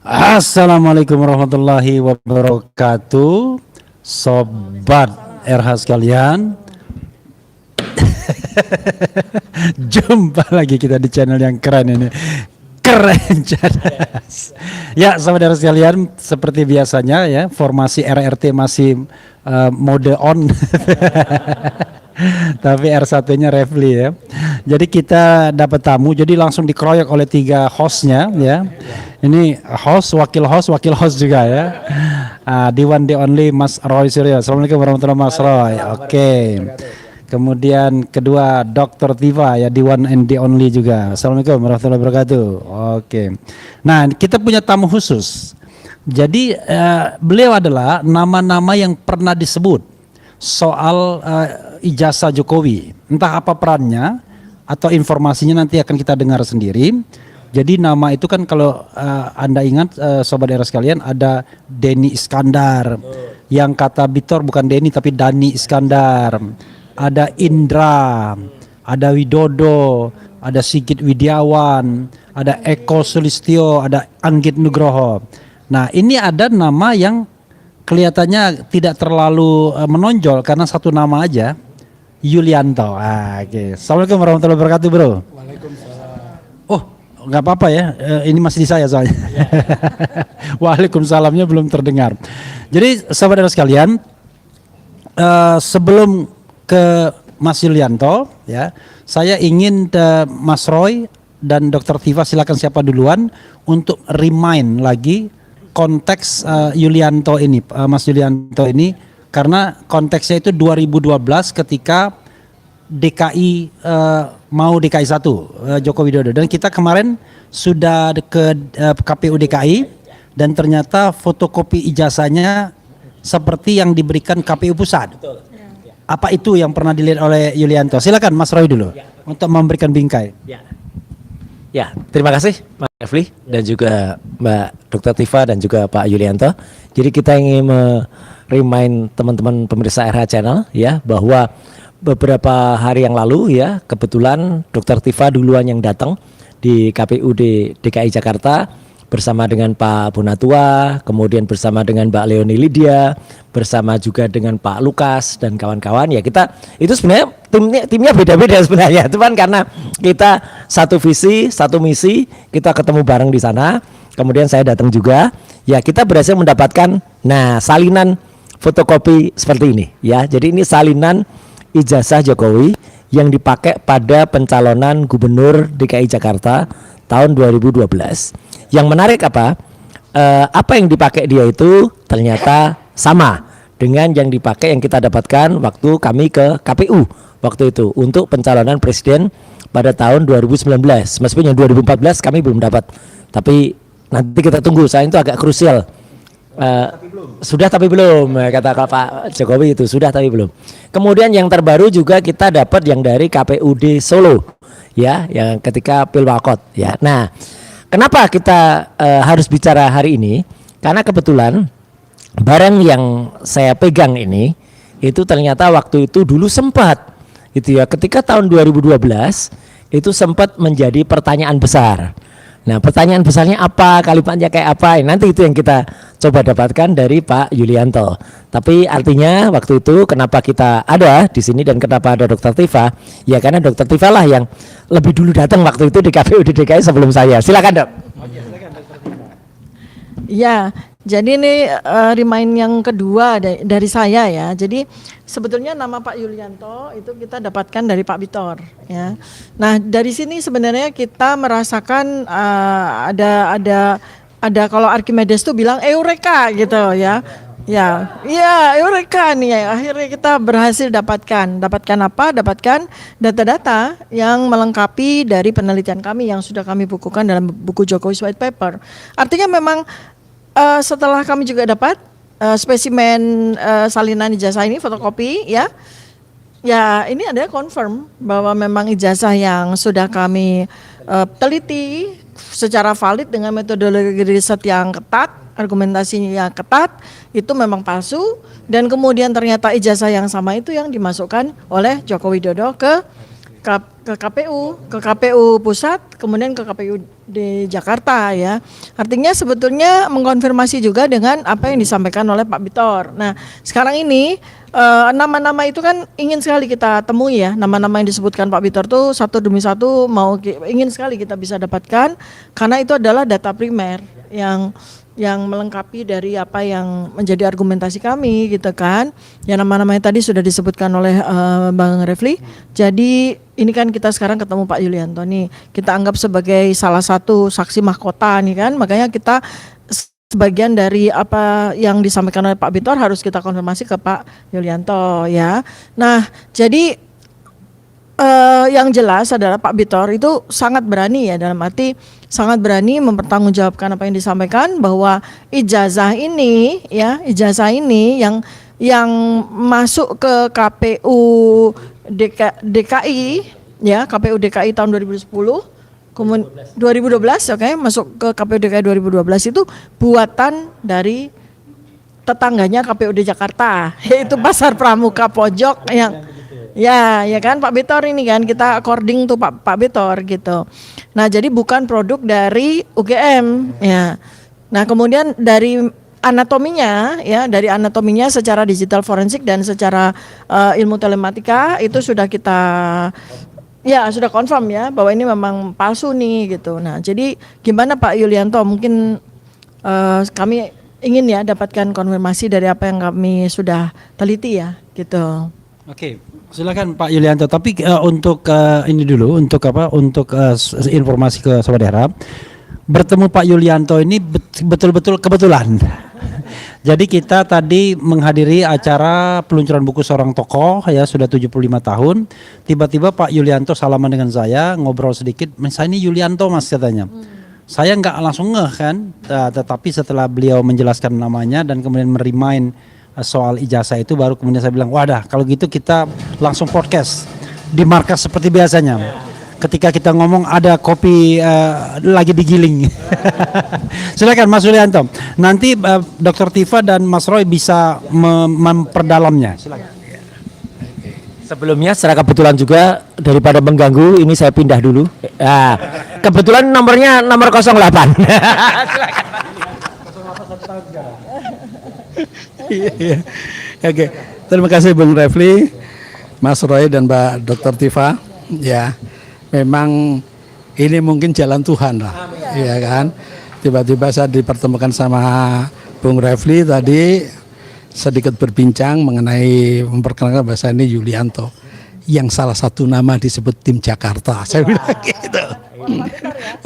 Assalamualaikum warahmatullahi wabarakatuh, sobat RH sekalian. Jumpa lagi kita di channel yang keren ini, keren cerdas. Ya, sobat RH sekalian, seperti biasanya ya, formasi RRT masih mode on. Tapi R1-nya Refli ya. Jadi kita dapat tamu, jadi langsung dikeroyok oleh 3 hostnya ya. Ini host, wakil host juga ya. The one, the only Mas Roy Suryo. Assalamualaikum warahmatullahi wabarakatuh Mas Roy. Oke. Kemudian kedua Dr. Tiva ya, the one and the only juga. Assalamualaikum warahmatullahi wabarakatuh. Oke. Nah, kita punya tamu khusus. Jadi beliau adalah nama-nama yang pernah disebut soal ijazah Jokowi, entah apa perannya atau informasinya nanti akan kita dengar sendiri. Jadi nama itu kan kalau Anda ingat sobat daerah sekalian, ada Denny Iskandar, yang kata Bitor bukan Denny tapi Dani Iskandar, ada Indra, ada Widodo, ada Sigit Widiawan, ada Eko Sulistyo, ada Anggit Nugroho. Nah, ini ada nama yang kelihatannya tidak terlalu menonjol karena satu nama aja, Yulianto. Oke. Assalamualaikum warahmatullahi wabarakatuh, bro. Waalaikumsalam. Oh, nggak apa-apa ya. Ini masih di saya soalnya. Ya. Waalaikumsalamnya belum terdengar. Jadi sahabat sekalian, sebelum ke Mas Yulianto, ya, saya ingin Mas Roy dan Dr. Tiva, silakan siapa duluan untuk remind lagi konteks Yulianto ini, Mas Yulianto ini, karena konteksnya itu 2012 ketika DKI mau DKI 1 Joko Widodo, dan kita kemarin sudah ke KPU DKI dan ternyata fotokopi ijazahnya seperti yang diberikan KPU pusat. Betul. Apa itu yang pernah dilihat oleh Yulianto? Silakan Mas Roy dulu untuk memberikan bingkai. Ya, terima kasih Mas Refli dan juga Mbak Dr. Tiva dan juga Pak Yulianto. Jadi kita ingin remind teman-teman pemirsa RH Channel ya, bahwa beberapa hari yang lalu ya, kebetulan Dr. Tiva duluan yang datang di KPUD DKI Jakarta bersama dengan Pak Bonatua, kemudian bersama dengan Mbak Leoni Lydia, bersama juga dengan Pak Lukas dan kawan-kawan. Ya, kita itu sebenarnya timnya beda-beda sebenarnya, cuman karena kita satu visi, satu misi, kita ketemu bareng di sana. Kemudian saya datang juga. Ya, kita berhasil mendapatkan salinan fotokopi seperti ini ya. Jadi ini salinan ijazah Jokowi yang dipakai pada pencalonan Gubernur DKI Jakarta tahun 2012. Yang menarik apa yang dipakai dia itu ternyata sama dengan yang dipakai yang kita dapatkan waktu kami ke KPU waktu itu untuk pencalonan presiden pada tahun 2019. Meskipun yang 2014 kami belum dapat, tapi nanti kita tunggu. Saya itu agak krusial. Sudah tapi belum, kata Pak Jokowi itu sudah tapi belum. Kemudian yang terbaru juga kita dapat yang dari KPUD Solo ya, yang ketika Pilwakot ya. Nah, kenapa kita harus bicara hari ini? Karena kebetulan barang yang saya pegang ini itu ternyata waktu itu dulu sempat gitu ya, ketika tahun 2012 itu sempat menjadi pertanyaan besar. Nah, pertanyaan besarnya apa, kalimatnya kayak apa? Nanti itu yang kita coba dapatkan dari Pak Yulianto. Tapi artinya waktu itu kenapa kita ada di sini dan kenapa ada Dr. Tiva? Ya karena Dr. Tiva lah yang lebih dulu datang waktu itu di KPU di DKI sebelum saya. Silakan, Dok. Ya, jadi ini remind yang kedua dari saya ya. Jadi sebetulnya nama Pak Yulianto itu kita dapatkan dari Pak Bitor ya. Nah, dari sini sebenarnya kita merasakan ada kalau Archimedes tuh bilang eureka gitu ya. Ya, eureka nih ya. Akhirnya kita berhasil dapatkan apa? Dapatkan data-data yang melengkapi dari penelitian kami yang sudah kami bukukan dalam buku Jokowi's White Paper. Artinya memang setelah kami juga dapat spesimen salinan ijazah ini fotokopi ya. Ya, ini ada confirm bahwa memang ijazah yang sudah kami teliti secara valid dengan metodologi riset yang ketat, argumentasinya yang ketat, itu memang palsu, dan kemudian ternyata ijazah yang sama itu yang dimasukkan oleh Joko Widodo ke ke KPU pusat, kemudian ke KPU di Jakarta ya. Artinya sebetulnya mengkonfirmasi juga dengan apa yang disampaikan oleh Pak Bitor. Nah, sekarang ini nama-nama itu kan ingin sekali kita temui ya. Nama-nama yang disebutkan Pak Bitor tuh satu demi satu ingin sekali kita bisa dapatkan, karena itu adalah data primer yang melengkapi dari apa yang menjadi argumentasi kami gitu kan. Ya nama-namanya tadi sudah disebutkan oleh Bang Refli. Jadi ini kan kita sekarang ketemu Pak Yulianto nih. Kita anggap sebagai salah satu saksi mahkota nih kan. Makanya kita sebagian dari apa yang disampaikan oleh Pak Bitor harus kita konfirmasi ke Pak Yulianto ya. Nah, jadi yang jelas adalah Pak Bitor itu sangat berani ya, dalam arti sangat berani mempertanggungjawabkan apa yang disampaikan, bahwa ijazah ini yang masuk ke KPU DKI ya, KPU DKI tahun 2010 kemudian 2012 oke, masuk ke KPU DKI 2012 itu buatan dari tetangganya KPUD Jakarta, yaitu Pasar Pramuka Pojok yang ya kan Pak Bitor ini kan, kita according to Pak Bitor gitu. Nah, jadi bukan produk dari UGM ya. Nah, kemudian dari anatominya secara digital forensik dan secara ilmu telematika itu sudah kita sudah confirm ya bahwa ini memang palsu nih gitu. Nah, jadi gimana Pak Yulianto, mungkin kami ingin ya dapatkan konfirmasi dari apa yang kami sudah teliti ya gitu. Oke, silakan Pak Yulianto. Tapi untuk ini dulu, untuk informasi ke Sobat Era, bertemu Pak Yulianto ini betul-betul kebetulan. Jadi kita tadi menghadiri acara peluncuran buku seorang tokoh ya, sudah 75 tahun. Tiba-tiba Pak Yulianto salaman dengan saya, ngobrol sedikit. Saya ini Yulianto Mas katanya. Saya nggak langsung ngeh kan, tetapi setelah beliau menjelaskan namanya dan kemudian merimain soal ijazah itu, baru kemudian saya bilang, wadah kalau gitu kita langsung podcast di markas seperti biasanya. Ketika kita ngomong ada kopi lagi digiling. Silakan Mas Yulianto. Nanti Dr. Tifa dan Mas Roy bisa memperdalamnya. Silakan. Sebelumnya secara kebetulan juga, daripada mengganggu, ini saya pindah dulu. Kebetulan nomornya nomor 08. Silakan. Iya. Oke, terima kasih Bung Refli, Mas Roy dan Mbak Dr. Tifa. Ya, memang ini mungkin jalan Tuhan lah, ya kan. Tiba-tiba saya dipertemukan sama Bung Refli tadi, sedikit berbincang mengenai memperkenalkan bahasa ini Yulianto, yang salah satu nama disebut tim Jakarta. Saya bilang gitu.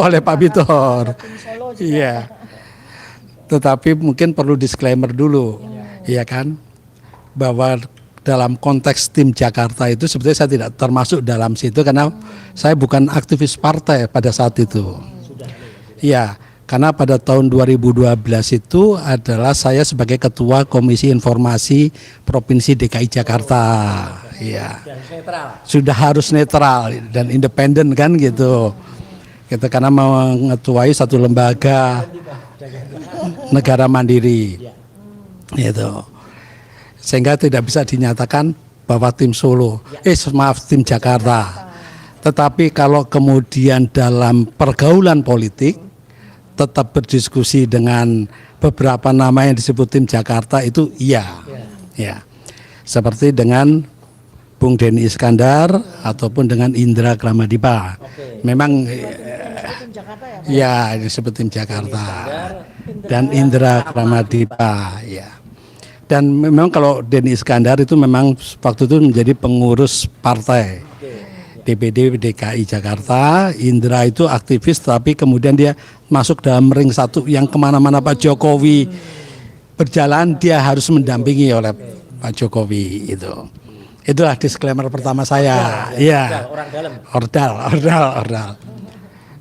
Oleh Pak Bitor. Iya. Tetapi mungkin perlu disclaimer dulu. Iya kan, bahwa dalam konteks tim Jakarta itu sebetulnya saya tidak termasuk dalam situ, karena saya bukan aktivis partai pada saat itu. Ya, karena pada tahun 2012 itu adalah saya sebagai Ketua Komisi Informasi Provinsi DKI Jakarta. Iya. Sudah harus netral dan independen kan gitu. Kita karena mengetuai satu lembaga negara mandiri. Gitu. Sehingga tidak bisa dinyatakan bahwa tim Solo, tim Jakarta. Tetapi kalau kemudian dalam pergaulan politik tetap berdiskusi dengan beberapa nama yang disebut tim Jakarta itu iya. Ya. Seperti dengan Bung Denny Iskandar ataupun dengan Indra Kramadipa. Memang ya disebut tim Jakarta. Dan Indra Kramadipa ya. Dan memang kalau Denny Iskandar itu memang waktu itu menjadi pengurus partai DPD DKI Jakarta. Indra itu aktivis, tapi kemudian dia masuk dalam ring satu yang kemana-mana Pak Jokowi berjalan, dia harus mendampingi oleh Pak Jokowi itu. Itulah disclaimer pertama saya. Iya. Ordal.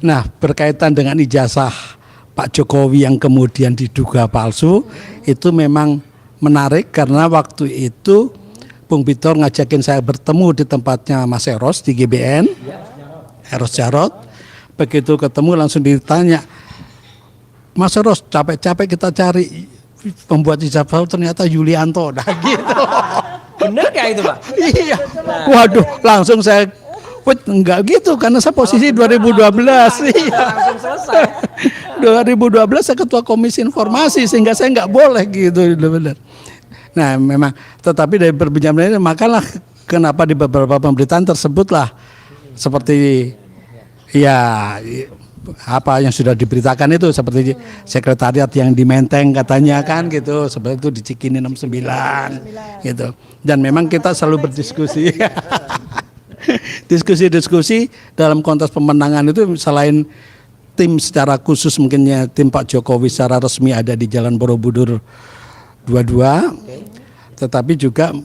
Nah, berkaitan dengan ijazah Pak Jokowi yang kemudian diduga palsu, itu memang menarik karena waktu itu Bung Bitor ngajakin saya bertemu di tempatnya Mas Eros di GBN, Eros Jarot. Begitu ketemu langsung ditanya, Mas Eros, capek-capek kita cari pembuat ijazah, ternyata Yulianto. Nah gitu. Bener gak itu Pak? Iya. Waduh, langsung saya Wait, enggak gitu karena saya posisi 2012. Iya. 2012 saya ketua komisi informasi sehingga saya nggak boleh gitu benar. Nah memang tetapi dari perbincangan ini makalah kenapa di beberapa pemberitaan tersebutlah seperti ya apa yang sudah diberitakan itu seperti sekretariat yang di Menteng katanya kan gitu, seperti itu di Cikini 69 gitu. Dan memang kita selalu berdiskusi. Diskusi-diskusi dalam konteks pemenangan itu selain tim secara khusus mungkinnya tim Pak Jokowi secara resmi ada di Jalan Borobudur 22, tetapi juga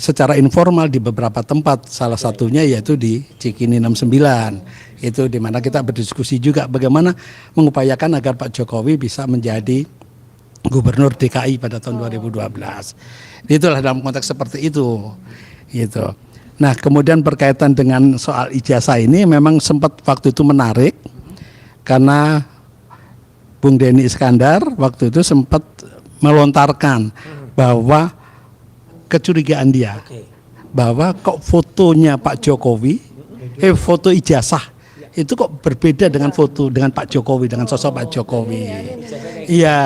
secara informal di beberapa tempat, salah satunya yaitu di Cikini 69. Itu di mana kita berdiskusi juga bagaimana mengupayakan agar Pak Jokowi bisa menjadi gubernur DKI pada tahun 2012. Itulah dalam konteks seperti itu. Gitu. Nah, kemudian berkaitan dengan soal ijazah ini memang sempat waktu itu menarik karena Bung Denny Iskandar waktu itu sempat melontarkan bahwa kecurigaan dia bahwa kok fotonya Pak Jokowi, foto ijazah itu kok berbeda dengan foto dengan Pak Jokowi, dengan sosok Pak Jokowi. Iya,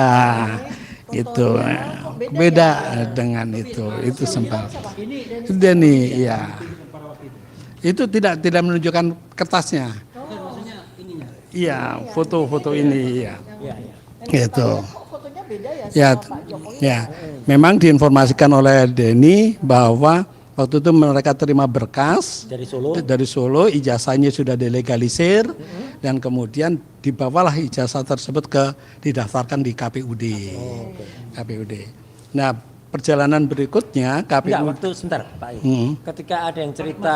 itu beda dengan itu sempat. Denny, iya. Itu tidak menunjukkan kertasnya. Iya, foto-foto ini, iya. Gitu. Ya, ya. Memang diinformasikan oleh Denny bahwa waktu itu mereka terima berkas dari Solo, ijazahnya sudah dilegalisir dan kemudian dibawalah ijazah tersebut didaftarkan di KPUD. KPUD. Nah, perjalanan berikutnya KPUD. Enggak, waktu sebentar Pak. Ketika ada yang cerita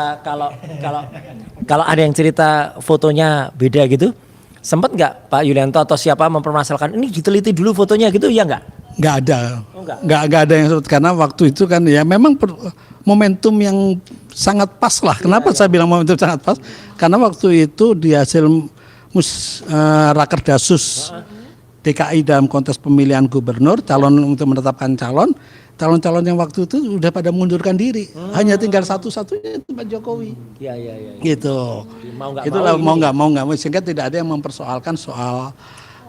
kalau ada yang cerita fotonya beda gitu, sempat nggak Pak Yulianto atau siapa mempermasalahkan ini diteliti dulu fotonya gitu ya nggak? Nggak ada, nggak ada yang sebut karena waktu itu kan ya memang momentum yang sangat pas lah. Kenapa saya bilang momentum sangat pas? Karena waktu itu di hasil Rakerdasus DKI dalam konteks pemilihan gubernur, calon untuk menetapkan calon-calon yang waktu itu udah pada mundurkan diri. Hanya tinggal satu-satunya itu Pak Jokowi. Iya. Gitu. Itulah mau nggak mau sehingga tidak ada yang mempersoalkan soal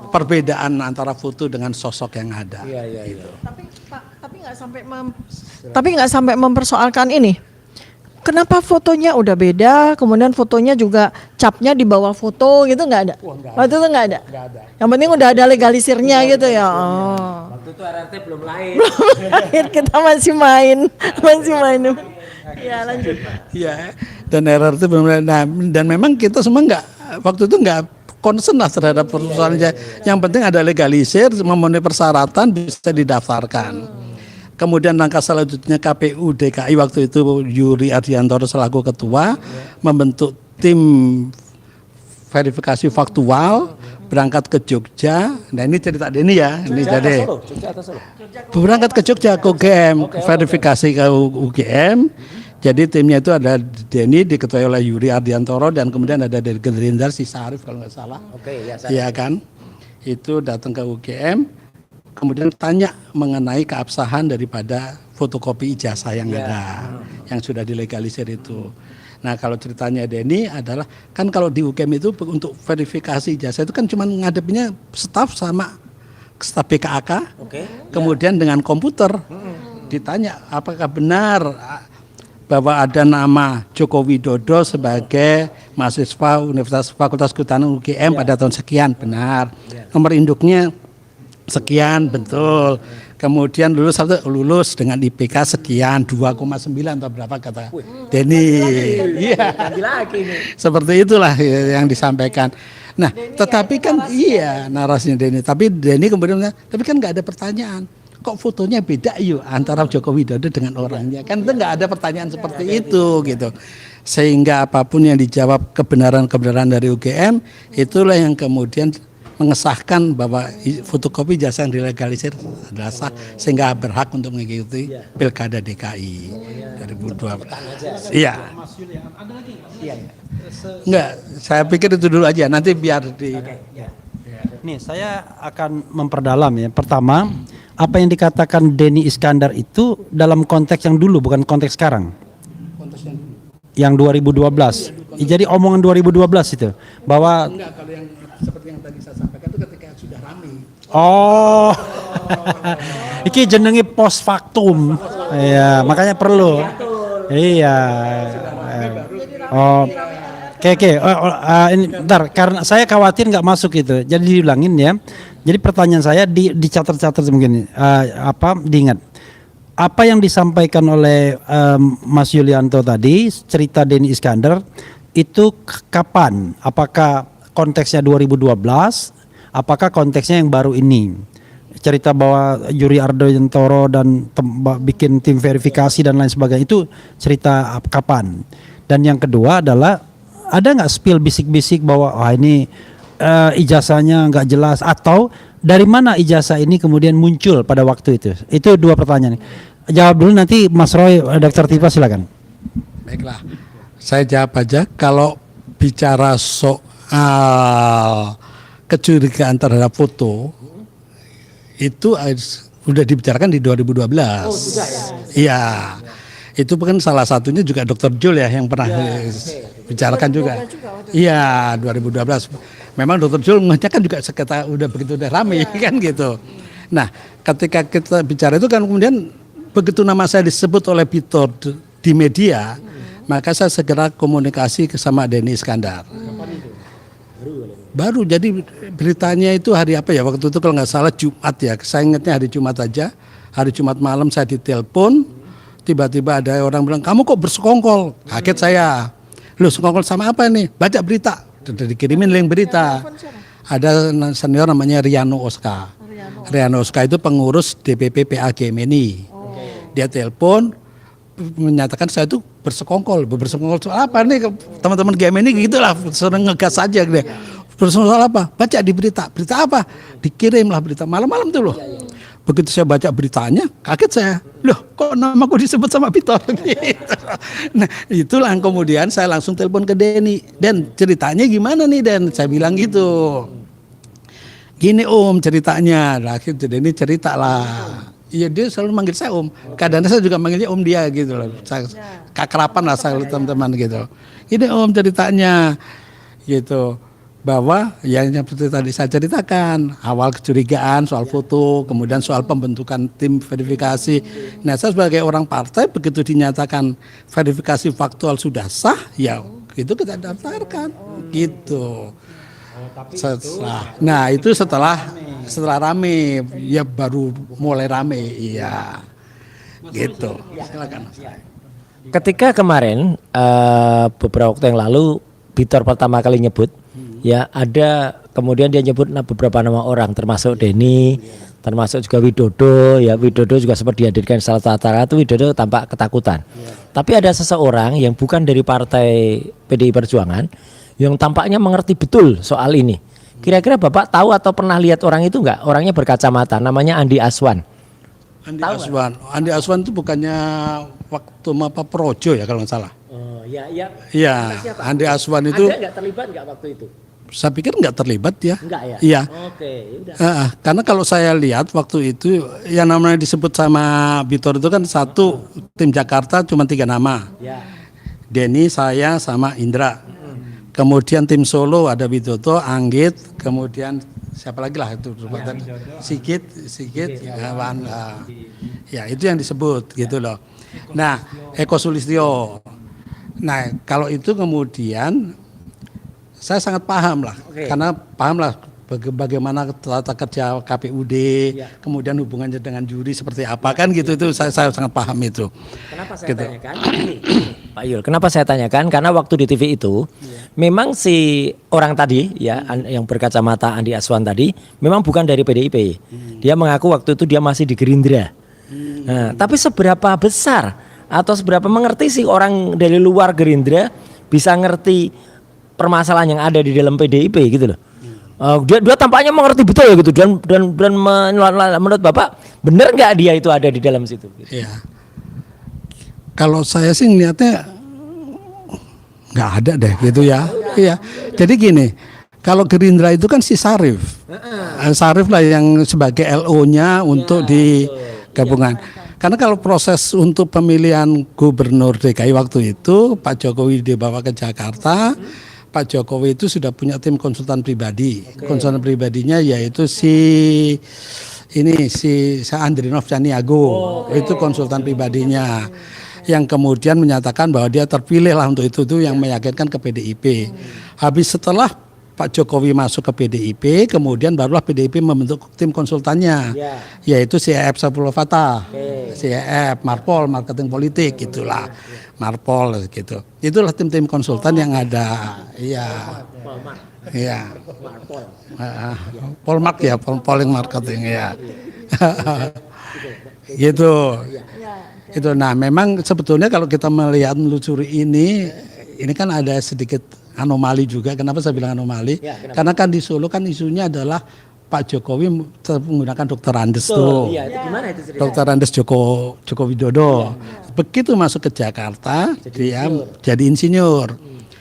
perbedaan antara foto dengan sosok yang ada. Gitu. Tapi nggak sampai mempersoalkan ini. Kenapa fotonya udah beda, kemudian fotonya juga capnya di bawah foto gitu nggak ada? Waktu itu nggak ada. Yang penting udah ada legalisirnya gitu ya. Oh. Waktu itu RRT belum lahir. Kita masih main. Ya lanjut. Iya. Dan RRT belum. Nah, dan memang kita semua waktu itu nggak concern lah terhadap persoalannya. Yang penting ada legalisir, memenuhi persyaratan bisa didaftarkan. Kemudian langkah selanjutnya KPU DKI waktu itu Yuri Ardiantoro selaku ketua membentuk tim verifikasi faktual berangkat ke Jogja. Nah ini cerita Denny ya. Ini jadi berangkat ke Jogja ke UGM, verifikasi ke UGM. Jadi timnya itu ada Denny diketuai oleh Yuri Ardiantoro dan kemudian ada dari Gerindra si Sarif kalau nggak salah. Iya kan? Itu datang ke UGM. Kemudian tanya mengenai keabsahan daripada fotokopi ijazah yang ada, yang sudah dilegalisir itu. Nah kalau ceritanya Denny adalah, kan kalau di UGM itu untuk verifikasi ijazah itu kan cuma ngadepinnya staf sama staf BKAK, kemudian dengan komputer. Ditanya apakah benar bahwa ada nama Joko Widodo sebagai mahasiswa Universitas Fakultas Kehutanan UGM pada tahun sekian, benar. Nomor induknya sekian, betul. Kemudian lulus dengan IPK sekian 2,9 atau berapa kata Denny. Iya. Seperti itulah yang disampaikan. Nah, tetapi kan iya narasinya Denny. Tapi Denny kemudian tapi kan nggak ada pertanyaan. Kok fotonya beda yuk antara Joko Widodo dengan orangnya? Kan itu nggak ada pertanyaan seperti itu gitu. Sehingga apapun yang dijawab kebenaran dari UGM itulah yang kemudian mengesahkan bahwa fotokopi jasa yang dilegalisir adalah sah sehingga berhak untuk mengikuti Pilkada DKI 2012. Iya. Enggak, saya pikir itu dulu aja nanti biar di Nih, saya akan memperdalam ya. Pertama, apa yang dikatakan Denny Iskandar itu dalam konteks yang dulu bukan konteks sekarang. Yang 2012. Jadi omongan 2012 itu bahwa Enggak, kalau yang seperti yang tadi saya sampaikan itu ketika sudah ramai. oh iki jenenge post factum. Iya, makanya perlu. Iya. Oh. Oke. Ini bentar, karena saya khawatir nggak masuk itu. Jadi diulangin ya. Jadi pertanyaan saya dicatat-catat mungkin diingat. Apa yang disampaikan oleh Mas Yulianto tadi, cerita Denny Iskandar itu kapan? Apakah konteksnya 2012? Apakah konteksnya yang baru ini? Cerita bahwa Yuri Ardhantoro dan bikin tim verifikasi dan lain sebagainya itu cerita kapan? Dan yang kedua adalah ada nggak spill bisik-bisik bahwa ini ijazahnya nggak jelas, atau dari mana ijazah ini kemudian muncul pada waktu itu? Itu dua pertanyaan. Jawab dulu, nanti Mas Roy, Dr. Tifa silakan. Baiklah, saya jawab aja. Kalau bicara soal kecurigaan terhadap foto, itu sudah dibicarakan di 2012. Oh, sudah ya? Iya, itu kan salah satunya juga Dr. Jul ya yang pernah bicarakan juga. Iya, 2012. Memang Dr. Jul kan juga sekitar udah rame kan gitu. Nah, ketika kita bicara itu kan kemudian begitu nama saya disebut oleh Bitor di media, maka saya segera komunikasi sama Denny Iskandar. Baru jadi beritanya itu hari apa ya, waktu itu kalau nggak salah Jumat ya, saya ingatnya hari Jumat aja. Hari Jumat malam saya ditelepon, tiba-tiba ada orang bilang, kamu kok bersekongkol? Kaget saya. Loh, sekongkol sama apa nih? Baca berita. Sudah dikirimin link berita. Ada senior namanya Riano Oska. Riano Oska itu pengurus DPP PA GMNI. Dia telepon menyatakan saya itu bersekongkol soal apa nih, teman-teman GMNI gitulah, sering ngegas aja gitu. Bersekongkol soal apa? Baca di berita apa? Dikirimlah berita malam-malam tuh loh. Begitu saya baca beritanya, kaget saya. Loh, kok namaku disebut sama Bitor? Gitu. Nah, itulah kemudian saya langsung telepon ke Denny. Dan ceritanya gimana nih, Den? Saya bilang gitu. Gini Om ceritanya. Nah, akhirnya Denny cerita lah. Iya, dia selalu manggil saya Om. Kadang saya juga manggilnya Om dia gitu loh. Keakraban lah saya teman-teman gitu. Ini Om ceritanya gitu. Bahwa yang seperti tadi saya ceritakan, awal kecurigaan soal foto, kemudian soal pembentukan tim verifikasi. Nah, saya sebagai orang partai begitu dinyatakan verifikasi faktual sudah sah, ya itu kita daftarkan gitu. Nah, itu setelah rame, ya baru mulai rame, iya, gitu. Silakan. Ketika kemarin beberapa waktu yang lalu Bitor pertama kali nyebut, ya ada kemudian dia nyebut beberapa nama orang, termasuk Denny, termasuk juga Widodo. Ya Widodo juga sempat dihadirkan salah satu acara itu. Widodo tampak ketakutan. Tapi ada seseorang yang bukan dari partai PDI Perjuangan yang tampaknya mengerti betul soal ini. Kira-kira Bapak tahu atau pernah lihat orang itu enggak? Orangnya berkacamata, namanya Andi Aswan. Andi Aswan itu bukannya waktu Mapa Projo ya kalau nggak salah. Oh iya. Iya, Andi Aswan itu. Anda nggak terlibat nggak waktu itu? Saya pikir nggak terlibat ya. Enggak ya? Iya. Oke, udah. Karena kalau saya lihat waktu itu yang namanya disebut sama Bitor itu kan satu tim Jakarta cuma 3 nama. Ya. Denny, saya sama Indra. Kemudian tim Solo ada Widodo, Anggit, kemudian siapa lagi lah itu Sigit ya itu yang disebut gitu loh. Nah, Eko Sulistyo. Nah, kalau itu kemudian saya sangat paham lah, karena paham lah bagaimana tata kerja KPUD, kemudian hubungannya dengan juri seperti apa kan gitu, itu saya sangat paham itu. Kenapa saya tanyakan? Pak Yul, kenapa saya tanyakan? Karena waktu di TV itu memang si orang tadi ya yang berkacamata Andi Aswan tadi memang bukan dari PDIP. Dia mengaku waktu itu dia masih di Gerindra. Nah, tapi seberapa besar atau seberapa mengerti sih orang dari luar Gerindra bisa ngerti permasalahan yang ada di dalam PDIP gitu loh. Dia tampaknya mengerti betul ya gitu, dan menurut Bapak benar nggak dia itu ada di dalam situ? Gitu. Iya. Kalau saya sih ngeliatnya nggak ada deh gitu ya. Iya. Jadi gini, kalau Gerindra itu kan si Sarif. Sarif lah yang sebagai LO-nya untuk di gabungan. Karena kalau proses untuk pemilihan gubernur DKI waktu itu Pak Jokowi dibawa ke Jakarta, Pak Jokowi itu sudah punya tim konsultan pribadi. Konsultan pribadinya yaitu si Andrinov Caniago, itu konsultan pribadinya. Yang kemudian menyatakan bahwa dia terpilih lah untuk itu yang meyakinkan ke PDIP. Habis setelah Pak Jokowi masuk ke PDIP, kemudian barulah PDIP membentuk tim konsultannya, yaitu CEF Saifullah Fatah, CEF, Marpol, marketing politik, itulah Marpol gitu. Itulah tim-tim konsultan yang ada, iya, Polmark ya, polling marketing ya, gitu. Itu, nah memang sebetulnya kalau kita melihat melusuri ini kan ada sedikit anomali juga. Kenapa saya bilang anomali? Karena kan di Solo kan isunya adalah Pak Jokowi menggunakan Dr. Andes tuh. Gimana itu ceritanya? Dr. Andes Joko Widodo. Begitu masuk ke Jakarta, dia jadi insinyur.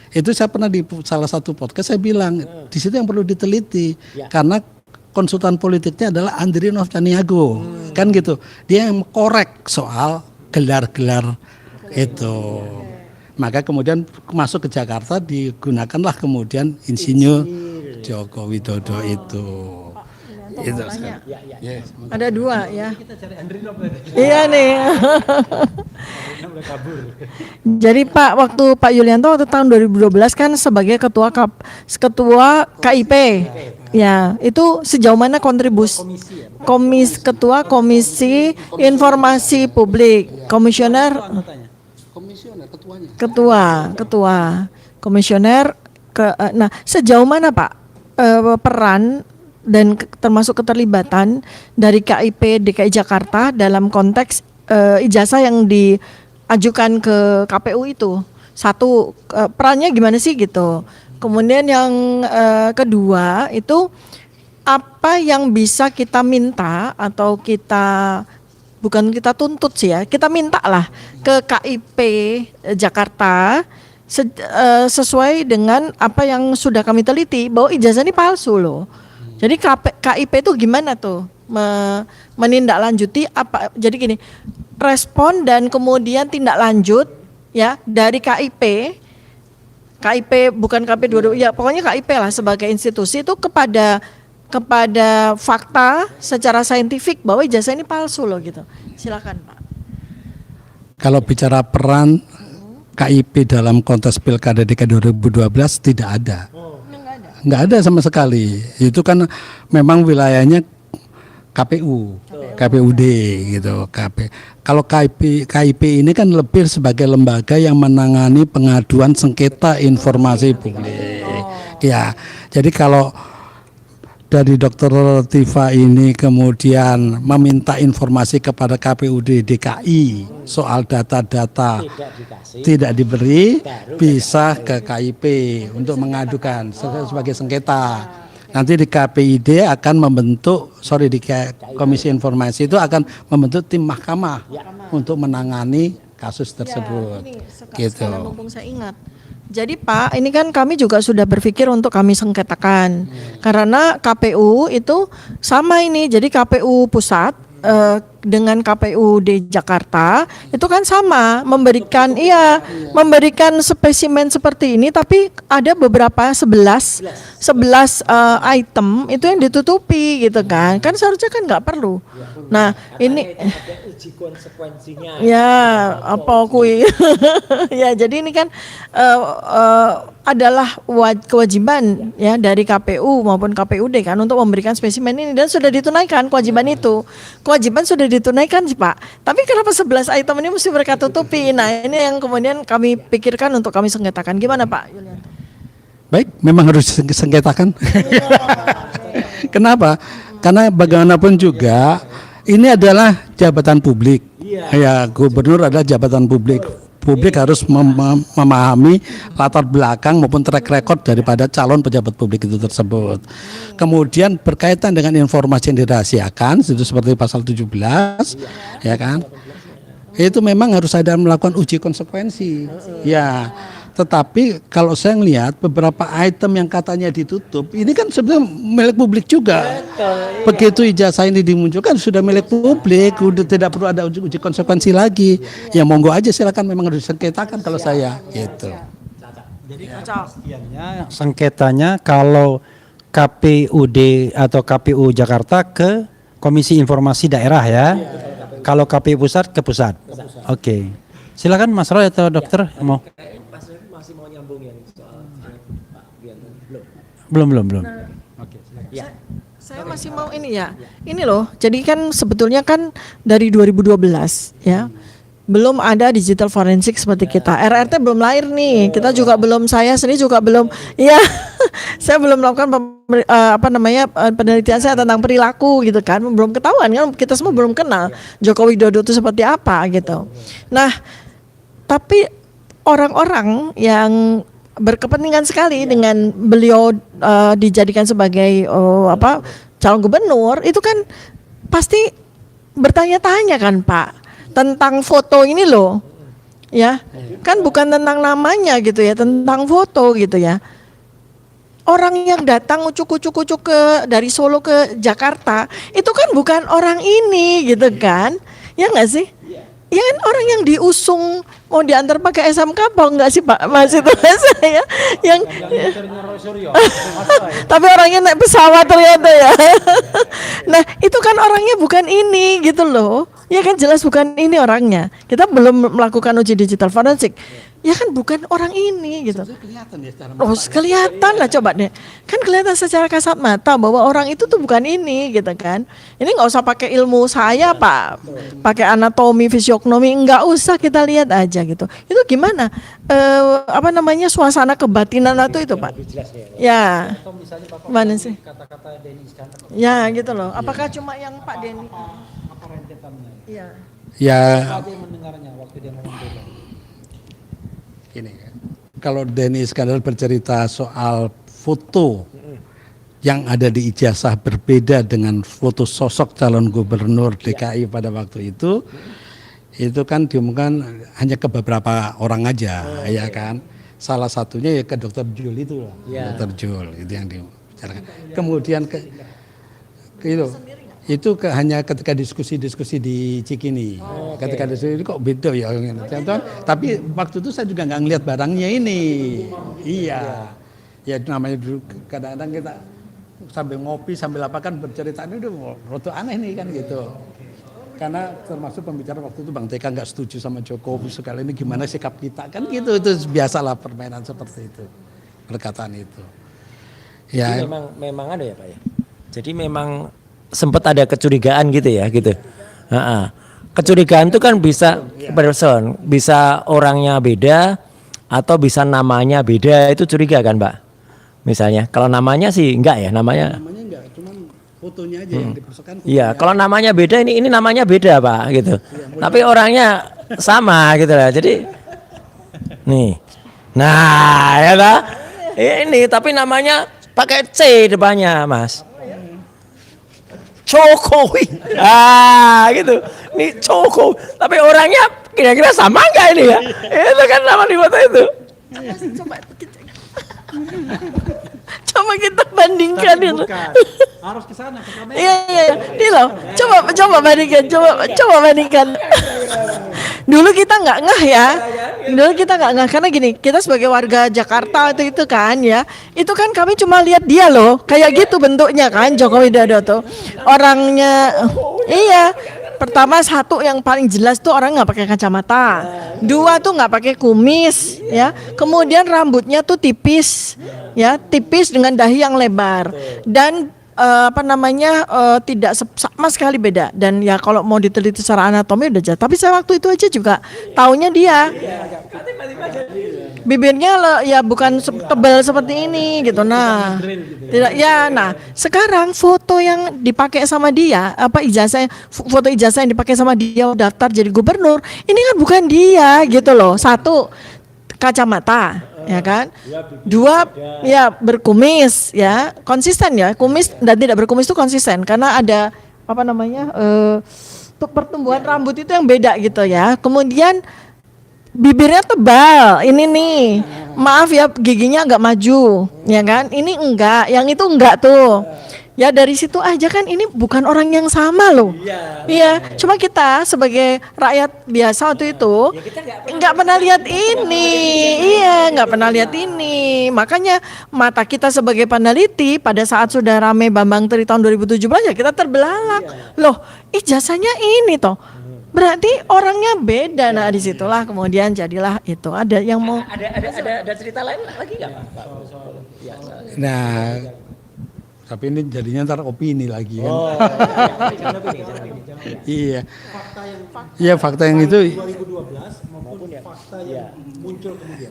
Itu saya pernah di salah satu podcast saya bilang, di situ yang perlu diteliti. Karena konsultan politiknya adalah Andrinov Caniago. Kan gitu. Dia yang korek soal gelar-gelar itu. Maka kemudian masuk ke Jakarta digunakanlah kemudian insinyur Joko Widodo itu. Itu. Yes. Ada 2 ya. Iya nih. Jadi Pak, waktu Pak Yulianto waktu tahun 2012 kan sebagai ketua KIP. Ya, itu sejauh mana kontribusi ketua Komisi Informasi Publik, komisioner komisioner nah sejauh mana Pak peran dan termasuk keterlibatan dari KIP DKI Jakarta dalam konteks ijazah yang diajukan ke KPU itu? Satu, perannya gimana sih gitu. Kemudian yang kedua itu apa yang bisa kita minta atau bukan kita tuntut sih ya, kita minta lah ke KIP Jakarta sesuai dengan apa yang sudah kami teliti bahwa ijazah ini palsu loh. Jadi KIP itu gimana tuh menindaklanjuti apa? Jadi gini, respon dan kemudian tindak lanjut ya dari KIP bukan KIP 22 ya pokoknya KIP lah sebagai institusi itu kepada fakta secara saintifik bahwa ijazah ini palsu loh gitu. Silakan Pak. Kalau bicara peran KIP dalam kontes Pilkada DKI 2012 tidak ada. Nggak ada sama sekali. Itu kan memang wilayahnya KPUD gitu. Kalau KIP ini kan lebih sebagai lembaga yang menangani pengaduan sengketa informasi publik. Ya, jadi kalau dari Dr. Tifa ini kemudian meminta informasi kepada KPUD DKI soal data-data tidak diberi, bisa ke KIP untuk mengadukan sebagai sengketa. Nanti di KPID akan membentuk, di Komisi Informasi itu akan membentuk tim mahkamah untuk menangani kasus tersebut. Gitu. Mumpung saya ingat. Jadi Pak, ini kan kami juga sudah berpikir untuk kami sengketakan. Karena KPU itu sama ini, jadi KPU pusat dengan KPUD Jakarta itu kan sama memberikan spesimen seperti ini, tapi ada beberapa 11 item itu yang ditutupi gitu kan seharusnya kan nggak perlu. Nah ini ada uji konsekuensinya ya apa kui ya jadi ini kan adalah kewajiban ya dari KPU maupun KPUD kan untuk memberikan spesimen ini dan sudah ditunaikan kewajiban sudah ditunaikan sih Pak. Tapi kenapa 11 item ini mesti mereka tutupi? Nah ini yang kemudian kami pikirkan untuk kami sengketakan. Gimana Pak Yulianto? Baik, memang harus disengketakan. Kenapa? Karena bagaimanapun juga ini adalah jabatan publik. Ya, gubernur adalah jabatan publik. Publik harus memahami latar belakang maupun track record daripada calon pejabat publik itu tersebut. Kemudian berkaitan dengan informasi yang dirahasiakan, itu seperti pasal 17, ya kan? Itu memang harus ada melakukan uji konsekuensi. Ya, Tetapi kalau saya ngelihat beberapa item yang katanya ditutup, ini kan sebenarnya milik publik juga. Begitu ijazah ini dimunculkan sudah milik publik, udah tidak perlu ada uji konsekuensi lagi. Ya monggo aja silakan, memang harus disengketakan kalau saya gitu. Sengketanya kalau KPUD atau KPU Jakarta ke Komisi Informasi Daerah ya. Kalau KPU Pusat ke pusat. Oke. Silakan Mas Roy atau dokter mau. Masih mau nyambung yang soal Pak Wianto. Belum. Saya masih mau ini ya. Ini loh. Jadi kan sebetulnya kan dari 2012 ya. Belum ada digital forensik seperti kita. RRT belum lahir nih. Kita juga belum, saya sendiri juga belum. Iya. Saya belum melakukan penelitian saya tentang perilaku gitu kan. Belum ketahuan kan, kita semua belum kenal Joko Widodo itu seperti apa gitu. Nah, tapi orang-orang yang berkepentingan sekali dengan beliau dijadikan sebagai calon gubernur itu kan pasti bertanya-tanya kan Pak tentang foto ini loh, ya kan bukan tentang namanya gitu ya, tentang foto gitu ya. Orang yang datang ucuk ke dari Solo ke Jakarta itu kan bukan orang ini gitu kan, ya nggak sih? Ya kan orang yang diusung mau diantar pakai SMK apa enggak sih Pak Mas itu saya yang tapi orangnya naik pesawat ternyata ya. Nah itu kan orangnya bukan ini gitu loh. Ya kan jelas bukan ini orangnya. Kita belum melakukan uji digital forensik. Ya kan bukan orang ini gitu. Kelihatan ya secara Oh kelihatan lah coba deh. Kan kelihatan secara kasat mata bahwa orang itu tuh bukan ini gitu kan. Ini nggak usah pakai ilmu saya Pak. Pakai anatomi, fisiognomi, nggak usah, kita lihat aja gitu. Itu gimana? Suasana kebatinan itu Pak. Ya. Mana sih? Ya gitu loh. Apakah cuma yang Pak Denny? Iya. ya ini kalau Denny Iskandar bercerita soal foto yang ada di ijazah berbeda dengan foto sosok calon gubernur DKI pada waktu itu kan diumumkan hanya ke beberapa orang aja, ya kan. Salah satunya ya ke Dr. Jul itu, Dr. Jul itu yang dibicarakan. Kemudian itu hanya ketika diskusi di Cikini. Ketika diskusi kok beda ya, tapi waktu itu saya juga nggak ngelihat barangnya ini. Iya, ya namanya dulu kadang-kadang kita sambil ngopi sambil apa kan bercerita ini udah roto aneh nih kan gitu. Karena termasuk pembicara waktu itu Bang TK nggak setuju sama Jokowi sekali ini gimana sikap kita kan gitu, itu biasalah permainan seperti itu, perkataan itu. Ya. Jadi memang ada ya Pak ya. Jadi memang sempat ada kecurigaan gitu ya gitu. Kecurigaan itu kan bisa person, bisa orangnya beda atau bisa namanya beda, itu curiga kan Pak? Misalnya kalau namanya sih enggak ya, namanya Enggak, cuman fotonya aja yang dipersoalkan. Iya, kalau namanya beda ini namanya beda Pak gitu. Tapi orangnya sama gitu lah. Jadi nih. Nah, ya lah. Ini tapi namanya pakai C depannya, Mas. Jokowi. Gitu. Nih Jokowi. Tapi orangnya kira-kira sama enggak ini ya? Itu kan nama di foto itu. Coba kita bandingkan itu. Harus ke sana ke kamera. Iya. Ini loh. Coba bandingkan. Coba bandingkan. Dulu kita nggak ngeh ya. Dulu kita nggak ngeh karena gini, kita sebagai warga Jakarta itu kan ya, itu kan kami cuma lihat dia loh, kayak gitu bentuknya kan Joko Widodo tuh. Orangnya, iya. Pertama satu yang paling jelas tuh orang nggak pakai kacamata, dua tuh nggak pakai kumis, ya. Kemudian rambutnya tuh tipis, ya, tipis dengan dahi yang lebar dan tidak sama sekali beda. Dan ya kalau mau diteliti secara anatomi udah jelas. Tapi saya waktu itu aja juga taunya dia bibirnya ya bukan tebal seperti ini gitu. Nah, tidak ya. Nah, sekarang foto yang dipakai sama dia, foto ijazah yang dipakai sama dia daftar jadi gubernur, ini kan bukan dia gitu loh. Satu, kacamata, ya kan? Dua, ya berkumis, ya konsisten ya. Kumis dan tidak berkumis itu konsisten karena ada pertumbuhan rambut itu yang beda gitu ya. Kemudian bibirnya tebal, ini nih maaf ya giginya agak maju, ya kan? Ini enggak, yang itu enggak tuh. Ya dari situ aja kan ini bukan orang yang sama loh. Iya, cuma kita sebagai rakyat biasa waktu itu nggak pernah lihat ini. Iya, nggak pernah lihat ini. Makanya mata kita sebagai peneliti pada saat sudah rame Bambang Tri tahun 2017 ya kita terbelalak. Loh, ijazahnya ini toh. Berarti orangnya beda. Nah disitulah kemudian jadilah itu. Ada yang mau Ada cerita lain lagi nggak Pak? Nah, tapi ini jadinya ntar opini lagi kan. Iya. Iya, fakta yang itu.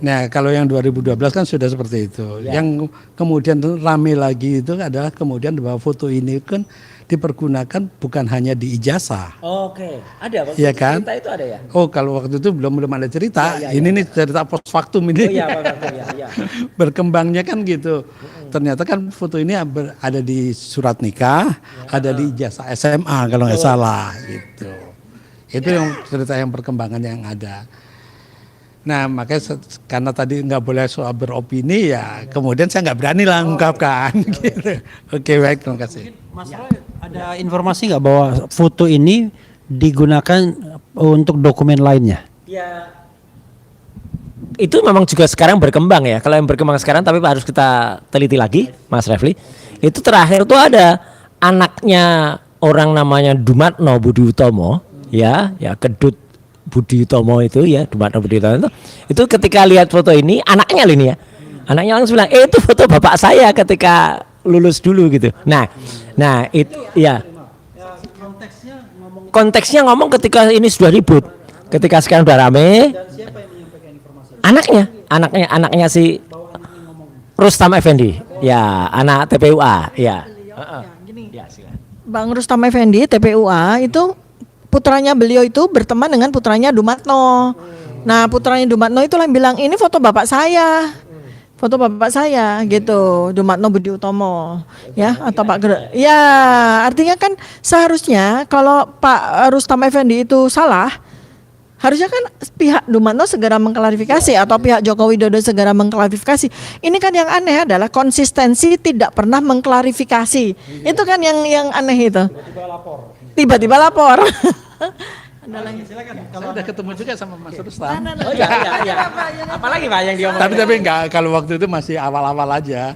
Nah, kalau yang 2012 kan sudah seperti itu. Yang kemudian rame lagi itu adalah kemudian bahwa foto ini kan dipergunakan bukan hanya di ijazah. Oke, ada waktu Iya kan? cerita itu ada ya? Oh, kalau waktu itu belum ada cerita. Ini nih cerita post factum ini. Oh iya, Pak, ya. Berkembangnya kan gitu. Ternyata kan foto ini ada di surat nikah, ada di ijazah SMA kalau nggak salah gitu. Itu yang cerita yang perkembangan yang ada. Nah makanya karena tadi nggak boleh soal beropini ya, kemudian saya nggak berani lah ungkapkan. Gitu. Oke baik, terima kasih. Mas Roy, ada informasi nggak bahwa foto ini digunakan untuk dokumen lainnya? Ya, itu memang juga sekarang berkembang ya. Kalau yang berkembang sekarang tapi harus kita teliti lagi, Mas Refli. Itu terakhir tuh ada anaknya orang namanya Dumatno Budi Utomo, ya Kedut Budi Utomo itu ya, Dumatno Budi Utomo itu ketika lihat foto ini, anaknya ini ya. Anaknya langsung bilang, itu foto bapak saya ketika lulus dulu gitu. Nah itu ya. Konteksnya ngomong ketika ini sudah ribut, ketika sekarang sudah rame. Anaknya si Rustam Effendi, ya anak TPUA, ya. Bang Rustam Effendi TPUA itu putranya beliau itu berteman dengan putranya Dumatno. Nah putranya Dumatno itulah yang bilang ini foto bapak saya. Foto bapak saya gitu, Dumatno Budi Utomo, ya atau Pak Gere. Ya, artinya kan seharusnya kalau Pak Rustam Effendi itu salah, harusnya kan pihak Dumatno segera mengklarifikasi atau pihak Joko Widodo segera mengklarifikasi. Ini kan yang aneh adalah konsistensi tidak pernah mengklarifikasi. Itu kan yang aneh itu. Tiba-tiba lapor. Ada lagi silakan. Kalau udah ketemu juga sama Mas Rustam. Oh iya. Apalagi Pak yang diomongin? Tapi enggak, kalau waktu itu masih awal-awal aja.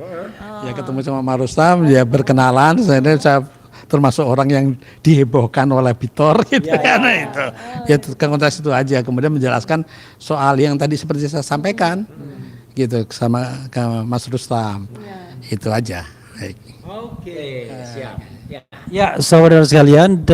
Ya ketemu sama Mas Rustam, ya berkenalan. Saya termasuk orang yang dihebohkan oleh Bitor gitu itu. Ya konteks itu aja. Kemudian menjelaskan soal yang tadi seperti saya sampaikan gitu sama ke Mas Rustam. Itu aja. Baik. Oke, siap. Ya, saudara sekalian,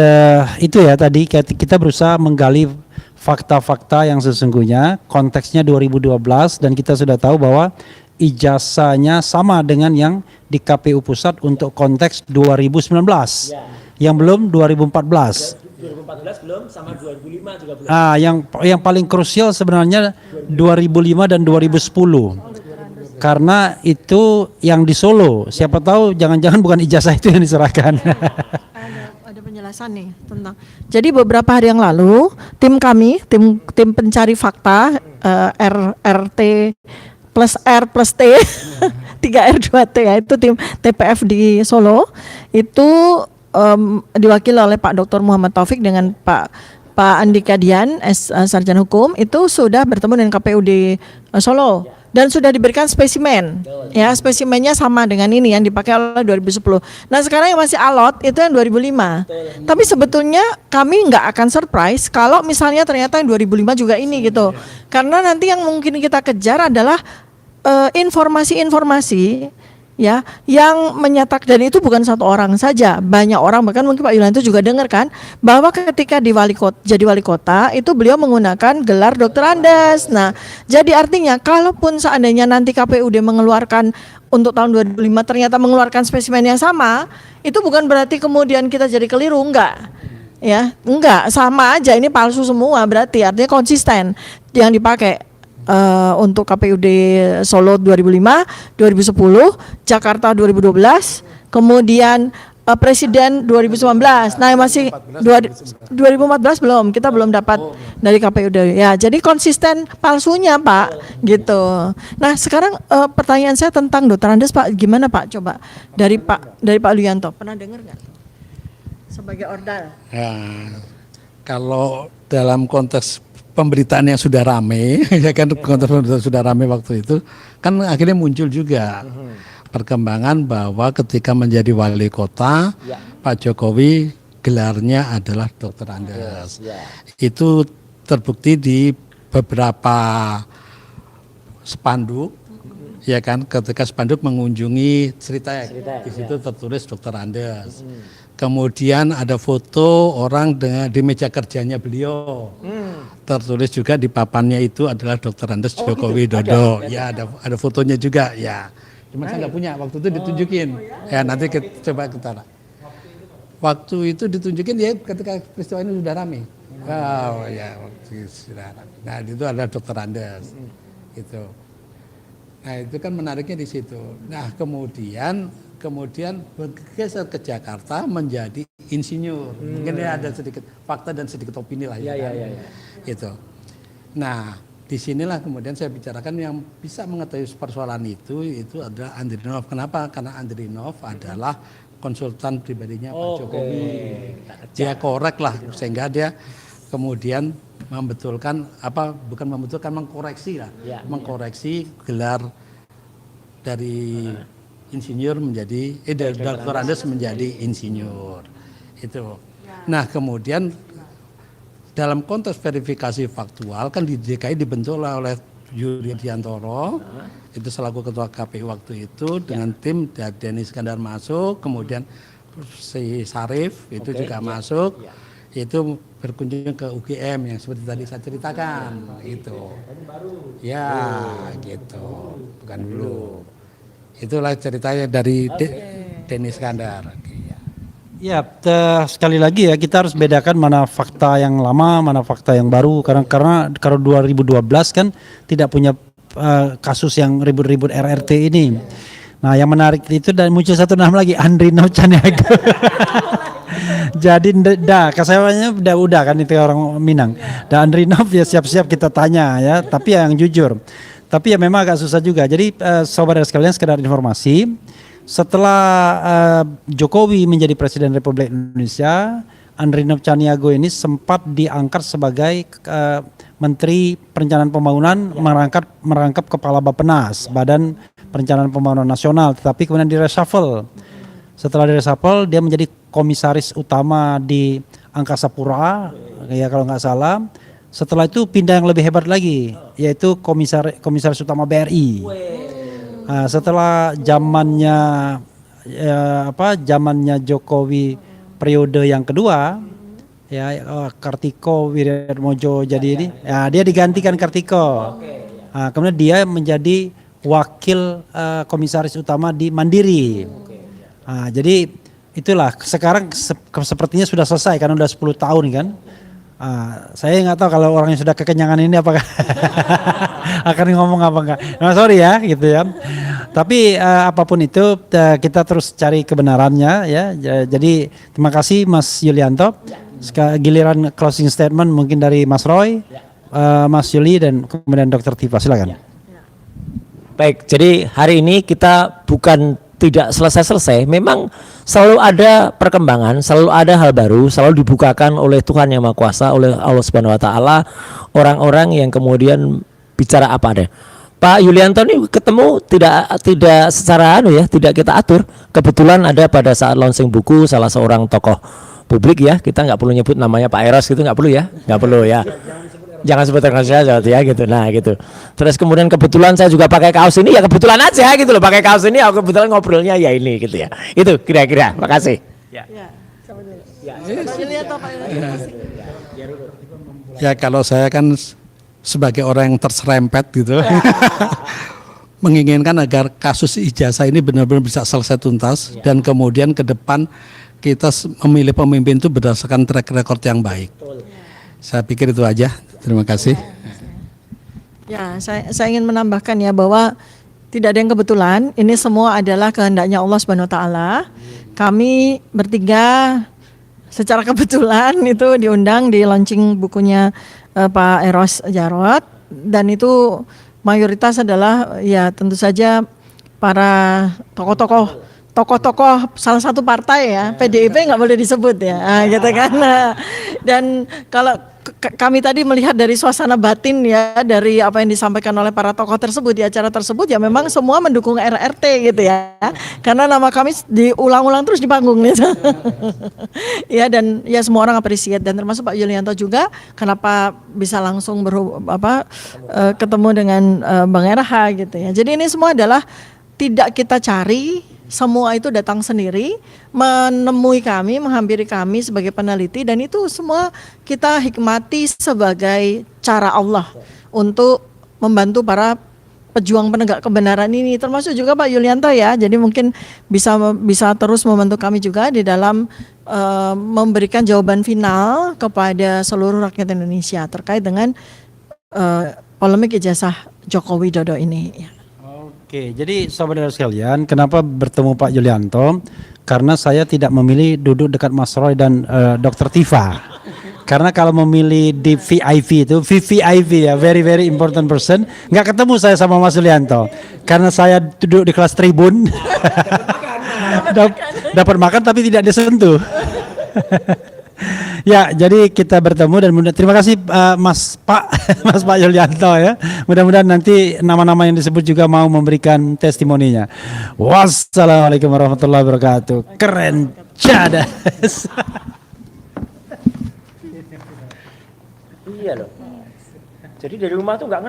itu ya tadi kita berusaha menggali fakta-fakta yang sesungguhnya, konteksnya 2012 dan kita sudah tahu bahwa ijazahnya sama dengan yang di KPU Pusat untuk konteks 2019. Yang belum 2014. 2014 belum, sama 2005 juga belum. Yang paling krusial sebenarnya 2005 dan 2010. Karena itu yang di Solo, siapa tahu jangan-jangan bukan ijazah itu yang diserahkan. Ada penjelasan nih tentang. Jadi beberapa hari yang lalu tim kami, tim pencari fakta RRT plus R plus T 3R2T ya, itu tim TPF di Solo itu diwakili oleh Pak Dr. Muhammad Taufik dengan Pak Andika Dian Sarjana Hukum itu sudah bertemu dengan KPU di Solo. Dan sudah diberikan spesimen, ya spesimennya sama dengan ini yang dipakai oleh 2010. Nah sekarang yang masih alot itu yang 2005. Tapi sebetulnya kami nggak akan surprise kalau misalnya ternyata yang 2005 juga ini gitu. Karena nanti yang mungkin kita kejar adalah informasi-informasi ya yang menyatakan, dan itu bukan satu orang saja, banyak orang, bahkan mungkin Pak Yulianto juga dengar kan bahwa ketika jadi wali kota itu beliau menggunakan gelar Dr. Andes. Nah jadi artinya kalaupun seandainya nanti KPUD mengeluarkan untuk tahun 2005 ternyata mengeluarkan spesimen yang sama, itu bukan berarti kemudian kita jadi keliru, enggak ya, enggak, sama aja, ini palsu semua, berarti artinya konsisten yang dipakai. Untuk KPUD Solo 2005, 2010, Jakarta 2012, kemudian presiden 2019. Nah, masih 2014 belum, kita belum dapat dari KPUD. Ya, jadi konsisten palsunya, Pak, gitu. Nah, sekarang pertanyaan saya tentang Dr. Andes, Pak, gimana Pak? Coba dari Pak Yulianto, pernah dengar nggak? Sebagai ordal. Ya, kalau dalam konteks pemberitaan yang sudah rame, ya kan konteks pemberitaan sudah rame waktu itu, kan akhirnya muncul juga perkembangan bahwa ketika menjadi wali kota, Pak Jokowi gelarnya adalah Dr. Andes. Itu terbukti di beberapa spanduk, ya kan, ketika spanduk mengunjungi Sritek, di situ tertulis Dr. Andes. Kemudian ada foto orang dengan di meja kerjanya beliau, tertulis juga di papannya itu adalah Dr. Andes Joko Widodo. Ya, ada fotonya juga, ya. Cuma saya nggak punya, waktu itu ditunjukin. Ya, nanti coba kita. Waktu itu ditunjukin ya ketika peristiwa ini sudah ramai. Oh ya, waktu itu sudah ramai. Nah, itu adalah Dr. Andes. Itu. Nah, itu kan menariknya di situ. Nah, kemudian bergeser ke Jakarta menjadi insinyur. Mungkin ya ada sedikit fakta dan sedikit opini lah ya. Itu. Nah, disinilah kemudian saya bicarakan yang bisa mengetahui persoalan itu adalah Andrinov. Kenapa? Karena Andrinov adalah konsultan pribadinya Pak Jokowi. Dia korek lah sehingga dia kemudian mengkoreksi lah, mengkoreksi gelar dari insinyur menjadi Dr. Andes menjadi insinyur. Itu. Nah, kemudian dalam konteks verifikasi faktual kan di DKI dibentuk oleh Yuri Diantoro, itu selaku ketua KPU waktu itu dengan tim Denny Iskandar masuk, kemudian si Sarif itu juga masuk, itu berkunjung ke UGM yang seperti tadi saya ceritakan, itu. Ya, gitu, bukan dulu. Itulah ceritanya dari Denny Iskandar. Ya, sekali lagi ya kita harus bedakan mana fakta yang lama, mana fakta yang baru. Karena kalau 2012 kan tidak punya kasus yang ribut-ribut RRT ini. Nah, yang menarik itu dan muncul satu nama lagi, Andrinov Caniago. Jadi kasawanya udah kan itu orang Minang. Dan Andrinov ya siap-siap kita tanya ya, tapi yang jujur. Tapi ya memang agak susah juga. Jadi saudara sekalian sekedar informasi, setelah Jokowi menjadi Presiden Republik Indonesia, Andrinov Caniago ini sempat diangkat sebagai Menteri Perencanaan Pembangunan, merangkap Kepala Bappenas, Badan Perencanaan Pembangunan Nasional, tetapi kemudian direshuffle. Setelah direshuffle, dia menjadi Komisaris Utama di Angkasa Pura, ya kalau nggak salah. Setelah itu pindah yang lebih hebat lagi, yaitu Komisaris Utama BRI. Nah, setelah zamannya Jokowi periode yang kedua, ya Kartiko Wiryadmojo jadi ini, ya dia digantikan Kartiko. Nah, kemudian dia menjadi wakil Komisaris Utama di Mandiri. Nah, jadi itulah sekarang sepertinya sudah selesai karena udah 10 tahun kan. Saya nggak tahu kalau orang yang sudah kekenyangan ini apakah akan ngomong apa enggak. Nah, sorry ya gitu ya. Tapi apapun itu kita terus cari kebenarannya ya. Jadi terima kasih Mas Yulianto. Giliran closing statement mungkin dari Mas Roy, Mas Yuli dan kemudian Dr. Tifa, silakan. Baik, jadi hari ini kita bukan tidak selesai-selesai, memang selalu ada perkembangan, selalu ada hal baru, selalu dibukakan oleh Tuhan Yang Maha Kuasa, oleh Allah Subhanahu wa taala, orang-orang yang kemudian bicara apa ada. Pak Yulianto ini ketemu tidak secara tidak kita atur. Kebetulan ada pada saat launching buku salah seorang tokoh publik ya, kita nggak perlu nyebut namanya Pak Eros gitu, nggak perlu ya. Jangan sebut saya ya gitu. Nah gitu. Terus kemudian kebetulan saya juga pakai kaos ini ya, kebetulan aja gitu loh, pakai kaos ini aku kebetulan ngobrolnya ya ini gitu ya. Itu kira-kira. Makasih. Ya kalau saya kan sebagai orang yang terserempet gitu menginginkan agar kasus ijazah ini benar-benar bisa selesai tuntas dan kemudian ke depan kita memilih pemimpin itu berdasarkan track record yang baik. Saya pikir itu aja. Terima kasih. Ya, saya ingin menambahkan ya bahwa tidak ada yang kebetulan. Ini semua adalah kehendaknya Allah Subhanahu wa taala. Kami bertiga secara kebetulan itu diundang di launching bukunya Pak Eros Jarot, dan itu mayoritas adalah ya tentu saja para tokoh-tokoh salah satu partai ya, PDIP nggak boleh disebut ya, gitu kan. Dan kalau kami tadi melihat dari suasana batin ya, dari apa yang disampaikan oleh para tokoh tersebut di acara tersebut, ya memang semua mendukung RRT gitu ya, karena nama kami diulang-ulang terus di panggung gitu. Ya, dan ya semua orang appreciate, dan termasuk Pak Yulianto juga, kenapa bisa langsung ketemu dengan Bang RH gitu ya. Jadi ini semua adalah tidak kita cari, semua itu datang sendiri, menemui kami, menghampiri kami sebagai peneliti, dan itu semua kita hikmati sebagai cara Allah untuk membantu para pejuang penegak kebenaran ini, termasuk juga Pak Yulianto ya. Jadi mungkin bisa terus membantu kami juga di dalam memberikan jawaban final kepada seluruh rakyat Indonesia terkait dengan polemik ijazah Joko Widodo ini ya. Oke, jadi saudara sekalian, kenapa bertemu Pak Yulianto? Karena saya tidak memilih duduk dekat Mas Roy dan Dr. Tifa. Karena kalau memilih di VIP itu, VVIP ya, very very important person, nggak ketemu saya sama Mas Yulianto. Karena saya duduk di kelas tribun, dapat makan tapi tidak disentuh. Ya, jadi kita bertemu dan terima kasih Mas Pak Yulianto ya. Mudah-mudahan nanti nama-nama yang disebut juga mau memberikan testimoninya. Wassalamualaikum warahmatullahi wabarakatuh. Keren cadas. Iya loh. Jadi dari rumah tuh nggak